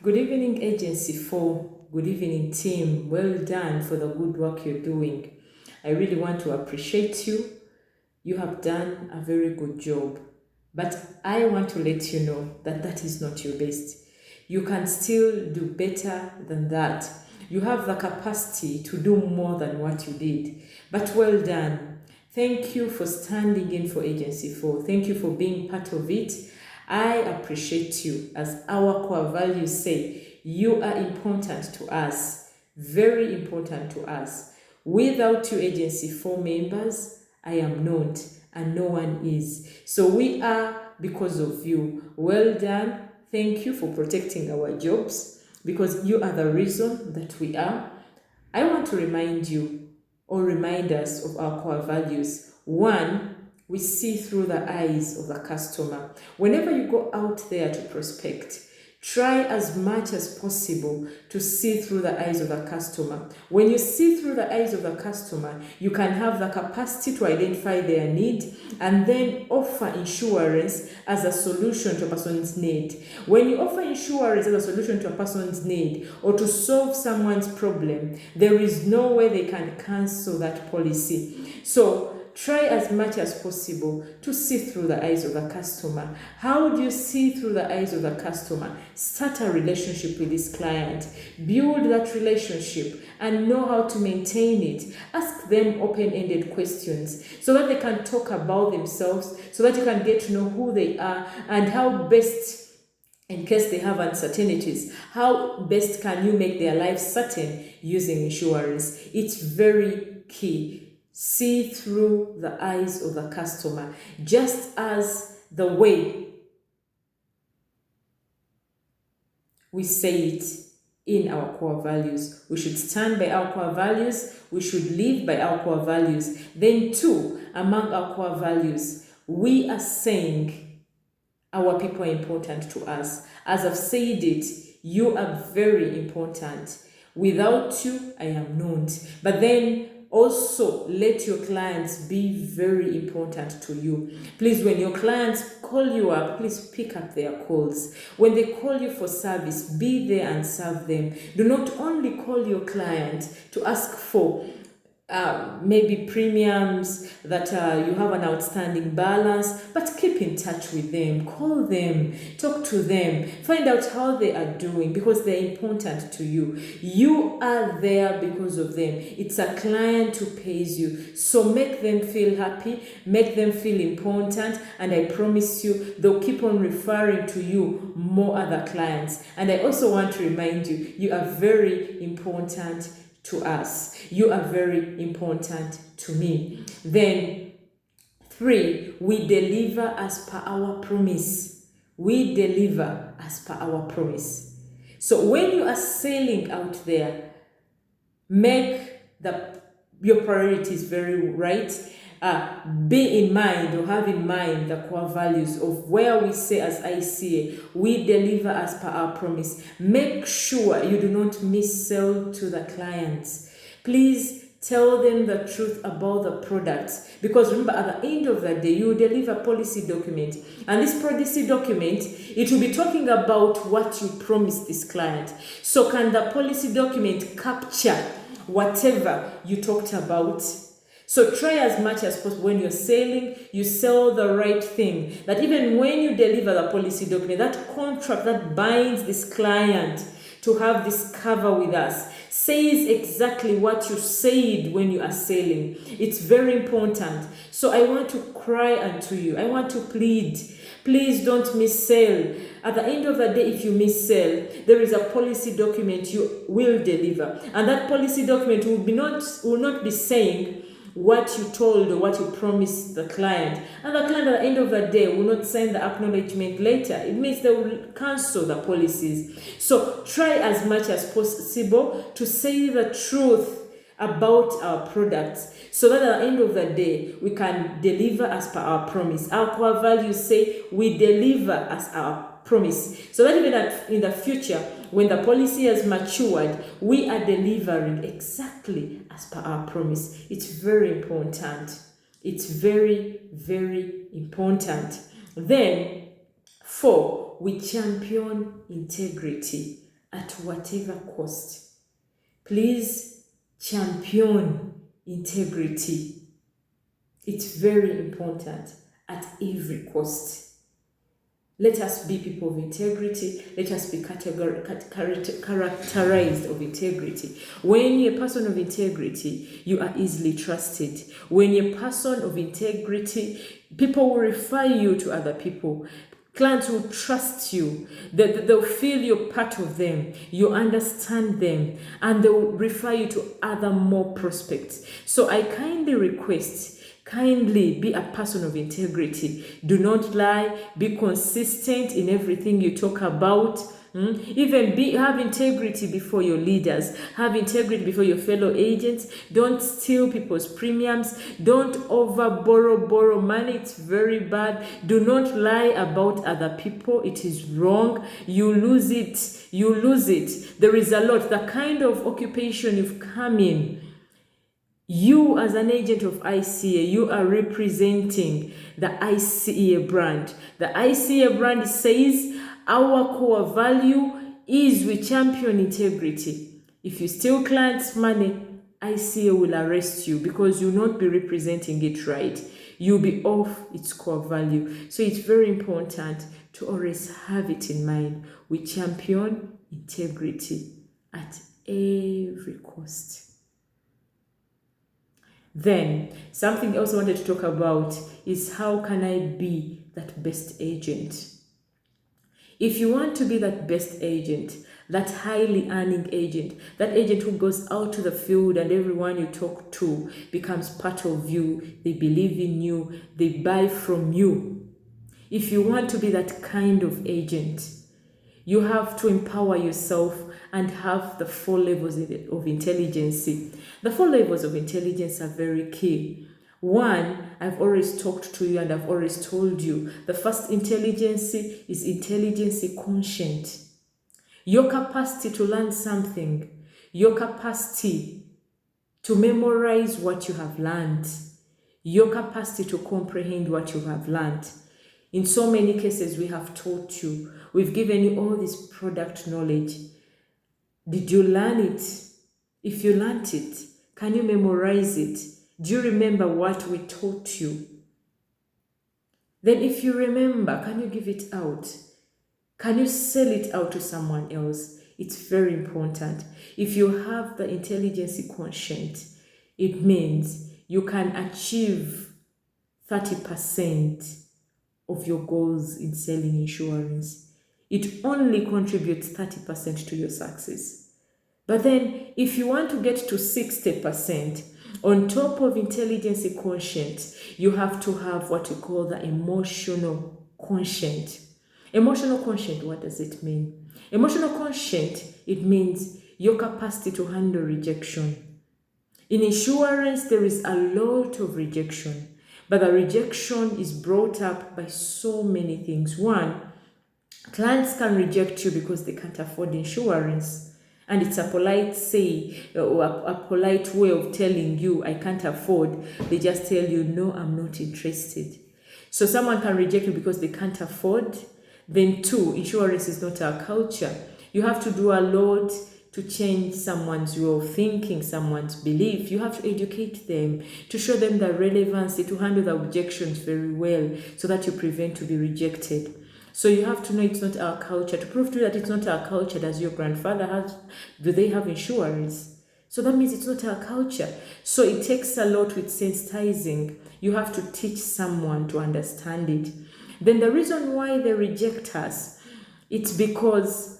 Good evening, Agency 4. Good evening, team. Well done for the good work you're doing. I really want to appreciate you. You have done a very good job. But I want to let you know that that is not your best. You can still do better than that. You have the capacity to do more than what you did. But well done. Thank you for standing in for Agency 4. Thank you for being part of it. I appreciate you. As our core values say, you are important to us, very important to us. Without you, Agency 4 members, I am not, and no one is. So we are because of you. Well done. Thank you for protecting our jobs, because you are the reason that we are. I want to remind you, or remind us of our core values. One, we see through the eyes of the customer. Whenever you go out there to prospect, try as much as possible to see through the eyes of the customer. When you see through the eyes of the customer, you can have the capacity to identify their need and then offer insurance as a solution to a person's need. When you offer insurance as a solution to a person's need or to solve someone's problem, there is no way they can cancel that policy. So try as much as possible to see through the eyes of the customer. How do you see through the eyes of the customer? Start a relationship with this client. Build that relationship and know how to maintain it. Ask them open-ended questions so that they can talk about themselves, so that you can get to know who they are and how best, in case they have uncertainties, how best can you make their life certain using insurance. It's very key. See through the eyes of the customer, just as the way we say it in our core values. We should stand by our core values. We should live by our core values. Then two, among our core values, we are saying our people are important to us. As I've said it, you are very important. Without you, I am not. But then also, let your clients be very important to you. Please, when your clients call you up, please pick up their calls. When they call you for service, be there and serve them. Do not only call your client to ask for maybe premiums that you have an outstanding balance, but keep in touch with them. Call them, talk to them, find out how they are doing, because they're important to you. You are there because of them. It's a client who pays you, so make them feel happy, make them feel important, and I promise you they'll keep on referring to you more other clients. And I also want to remind you, you are very important to us. You are very important to me. Then three, we deliver as per our promise. We deliver as per our promise. So when you are selling out there, make your priorities very right. Be in mind or have in mind the core values of where we say as ICA, we deliver as per our promise. Make sure you do not mis-sell to the clients. Please tell them the truth about the products, because remember, at the end of the day, you deliver a policy document, and this policy document, it will be talking about what you promised this client. So can the policy document capture whatever you talked about? So try as much as possible when you're selling, you sell the right thing. That even when you deliver the policy document, that contract that binds this client to have this cover with us says exactly what you said when you are selling. It's very important. So I want to cry unto you. I want to plead. Please don't mis-sell. At the end of the day, if you mis-sell, there is a policy document you will deliver. And that policy document will not be saying what you told or what you promised the client. And the client at the end of the day will not sign the acknowledgement later. It means they will cancel the policies. So try as much as possible to say the truth about our products, so that at the end of the day we can deliver as per our promise. Our core values say we deliver as our promise, so that even in the future, when the policy has matured, we are delivering exactly as per our promise. It's very important. It's very, very important. Then, 4, we champion integrity. at whatever cost. Please champion integrity. It's very important at every cost. Let us be people of integrity. Let us be characterized of integrity. When you're a person of integrity, you are easily trusted. When you're a person of integrity, people will refer you to other people. Clients will trust you. They'll feel you're part of them. You understand them. And they will refer you to other more prospects. So I kindly request, kindly be a person of integrity. Do not lie. Be consistent in everything you talk about. Even have integrity before your leaders. Have integrity before your fellow agents. Don't steal people's premiums. Don't borrow money. It's very bad. Do not lie about other people. It is wrong. You lose it. You lose it. There is a lot. The kind of occupation you've come in, you as an agent of ICA, you are representing the ICA brand. The ICA brand says our core value is we champion integrity. If you steal clients' money, ICA will arrest you because you'll not be representing it right. You'll be off its core value. So it's very important to always have it in mind. We champion integrity at every cost. Then, something else I wanted to talk about is how can I be that best agent? If you want to be that best agent, that highly earning agent, that agent who goes out to the field and everyone you talk to becomes part of you, they believe in you, they buy from you. If you want to be that kind of agent, you have to empower yourself and have the 4 levels of intelligence. The 4 levels of intelligence are very key. 1, I've always talked to you and I've always told you. The first intelligence is intelligence quotient. Your capacity to learn something, your capacity to memorize what you have learned, your capacity to comprehend what you have learned. In so many cases, we have taught you. We've given you all this product knowledge. Did you learn it? If you learned it, can you memorize it? Do you remember what we taught you? Then if you remember, can you give it out? Can you sell it out to someone else? It's very important. If you have the intelligence quotient, it means you can achieve 30% of your goals in selling insurance. It only contributes 30% to your success. But then if you want to get to 60%, on top of intelligence quotient, you have to have what we call the emotional quotient. Emotional quotient, what does it mean? Emotional quotient, it means your capacity to handle rejection. In insurance, there is a lot of rejection. But the rejection is brought up by so many things. 1, clients can reject you because they can't afford insurance. And it's a polite a polite way of telling you, I can't afford. They just tell you, no, I'm not interested. So someone can reject you because they can't afford. Then 2, insurance is not our culture. You have to do a lot to change someone's way of thinking, someone's belief. You have to educate them, to show them the relevancy, to handle the objections very well so that you prevent to be rejected. So you have to know it's not our culture. To prove to you that it's not our culture, does your grandfather do they have insurance? So that means it's not our culture. So it takes a lot with sensitizing. You have to teach someone to understand it. Then the reason why they reject us, it's because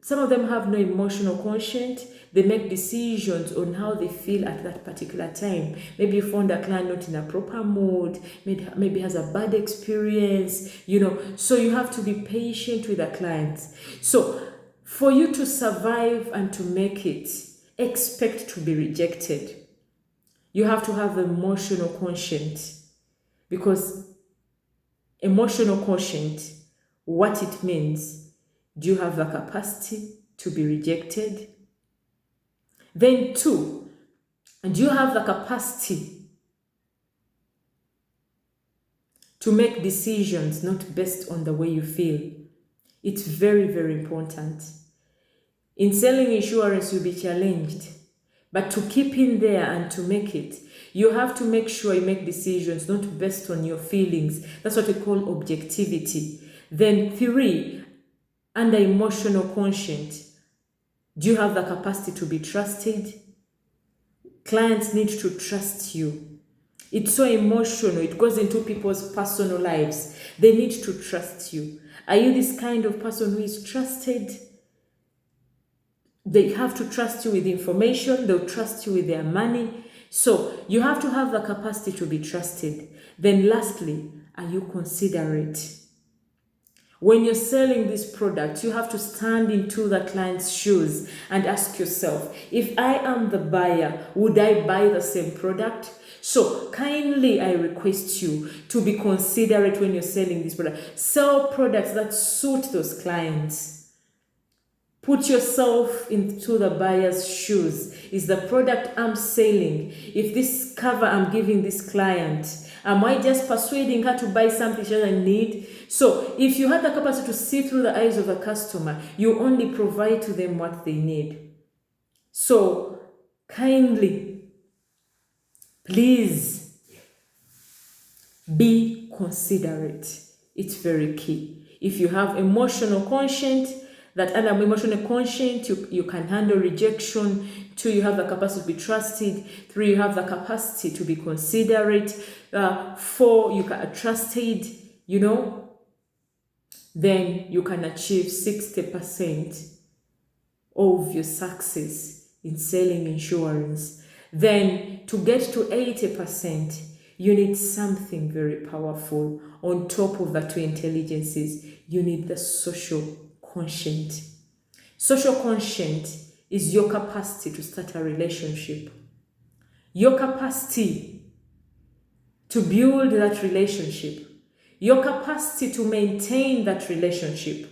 some of them have no emotional quotient. They make decisions on how they feel at that particular time. Maybe you found a client not in a proper mood, maybe has a bad experience, So you have to be patient with the clients. So for you to survive and to make it, expect to be rejected. You have to have emotional quotient, because emotional quotient, what it means, do you have the capacity to be rejected? Then 2, do you have the capacity to make decisions not based on the way you feel? It's very, very important. In selling insurance, you'll be challenged. But to keep in there and to make it, you have to make sure you make decisions not based on your feelings. That's what we call objectivity. Then 3, under emotional quotient, do you have the capacity to be trusted? Clients need to trust you. It's so emotional. It goes into people's personal lives. They need to trust you. Are you this kind of person who is trusted? They have to trust you with information. They'll trust you with their money. So you have to have the capacity to be trusted. Then lastly, are you considerate? When you're selling this product, you have to stand into the client's shoes and ask yourself, if I am the buyer, would I buy the same product? So kindly, I request you to be considerate when you're selling this product. Sell products that suit those clients. Put yourself into the buyer's shoes. Is the product I'm selling, if this cover I'm giving this client, am I just persuading her to buy something she doesn't need? So if you have the capacity to see through the eyes of the customer, you only provide to them what they need. So kindly, please be considerate. It's very key. If you have emotional quotient, that under emotional quotient, you can handle rejection. 2, you have the capacity to be trusted. 3, you have the capacity to be considerate. 4, you can trusted, then you can achieve 60% of your success in selling insurance. Then to get to 80%, you need something very powerful. On top of the 2 intelligences, you need the social quotient. Social quotient is your capacity to start a relationship. Your capacity to build that relationship. Your capacity to maintain that relationship.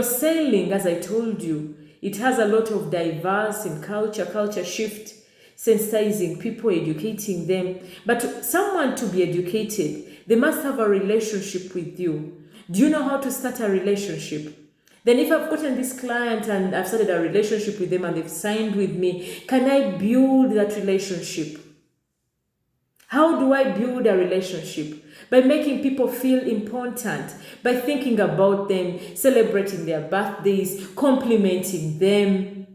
Selling, as I told you, it has a lot of diverse in culture shift, sensitizing people, educating them. But someone to be educated, they must have a relationship with you. Do you know how to start a relationship? Then if I've gotten this client and I've started a relationship with them and they've signed with me, can I build that relationship? How do I build a relationship? By making people feel important, by thinking about them, celebrating their birthdays, complimenting them,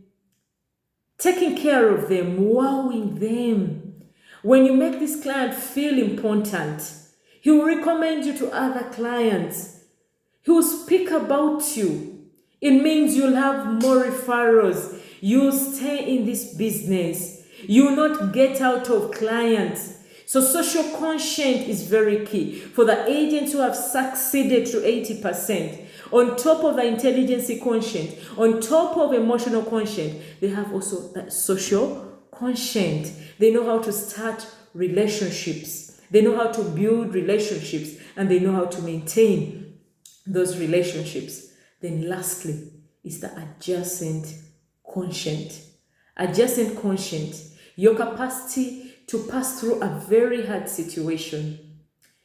taking care of them, wowing them. When you make this client feel important, he will recommend you to other clients. He will speak about you. It means you'll have more referrals. You'll stay in this business. You'll not get out of clients. So social quotient is very key. For the agents who have succeeded to 80%, on top of the intelligence quotient, on top of emotional quotient, they have also that social quotient. They know how to start relationships. They know how to build relationships, and they know how to maintain those relationships. Then lastly is the adjacent quotient. Adjacent quotient, your capacity to pass through a very hard situation.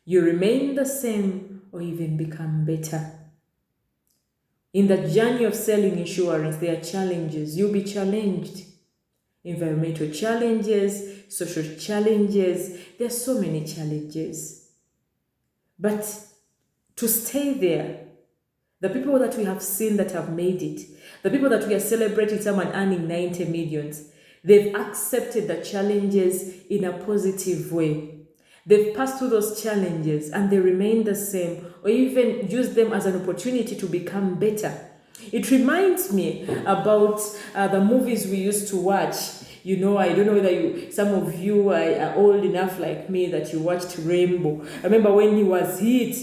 You remain the same or even become better. In the journey of selling insurance, there are challenges. You'll be challenged. Environmental challenges, social challenges. There are so many challenges. But to stay there, the people that we have seen that have made it, the people that we are celebrating, someone earning 90 millions, they've accepted the challenges in a positive way. They've passed through those challenges and they remain the same, or even use them as an opportunity to become better. It reminds me about the movies we used to watch. I don't know whether some of you are old enough like me that you watched Rainbow. I remember when he was hit,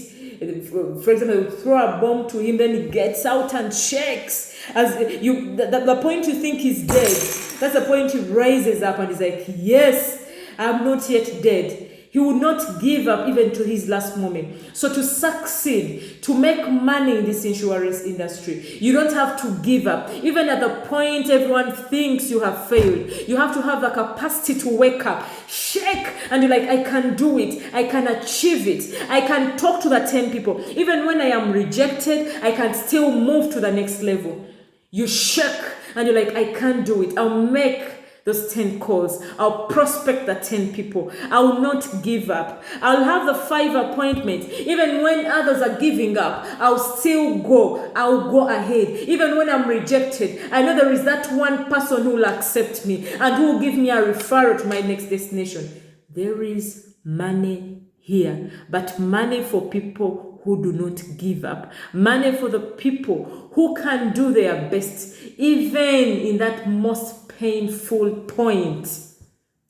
for example, you throw a bomb to him, then he gets out and shakes. The point you think he's dead, that's the point he rises up and he's like, yes, I'm not yet dead. He would not give up even to his last moment. So to succeed, to make money in this insurance industry, you don't have to give up. Even at the point everyone thinks you have failed, you have to have the capacity to wake up, shake, and you're like, I can do it. I can achieve it. I can talk to the 10 people. Even when I am rejected, I can still move to the next level. You shake and you're like, I can't do it. I'll make those 10 calls. I'll prospect the 10 people. I will not give up. I'll have the 5 appointments. Even when others are giving up, I'll still go. I'll go ahead. Even when I'm rejected, I know there is that one person who will accept me and who will give me a referral to my next destination. There is money here, but money for people who do not give up. Money for the people who can do their best, even in that most painful point,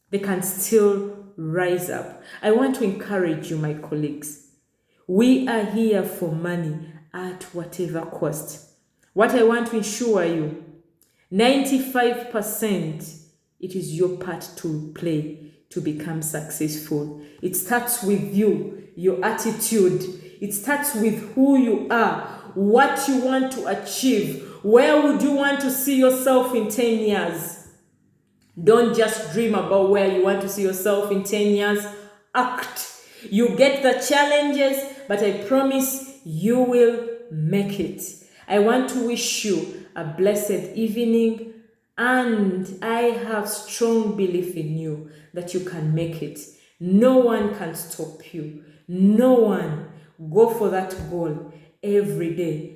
they can still rise up. I want to encourage you, my colleagues. We are here for money at whatever cost. What I want to ensure you, 95%, it is your part to play to become successful. It starts with you, your attitude. It starts with who you are, what you want to achieve. Where would you want to see yourself in 10 years? Don't just dream about where you want to see yourself in 10 years. Act. You get the challenges, but I promise you will make it. I want to wish you a blessed evening, and I have strong belief in you that you can make it. No one can stop you. No one. Go for that goal every day.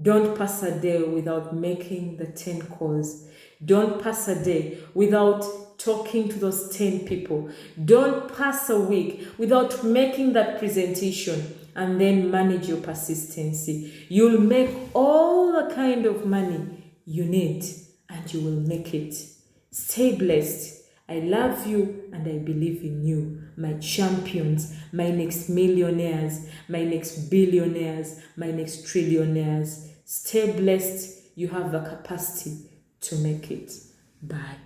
Don't pass a day without making the 10 calls. Don't pass a day without talking to those 10 people. Don't pass a week without making that presentation, and then manage your persistency. You'll make all the kind of money you need, and you will make it. Stay blessed. I love you and I believe in you, my champions, my next millionaires, my next billionaires, my next trillionaires. Stay blessed. You have the capacity to make it. Bye.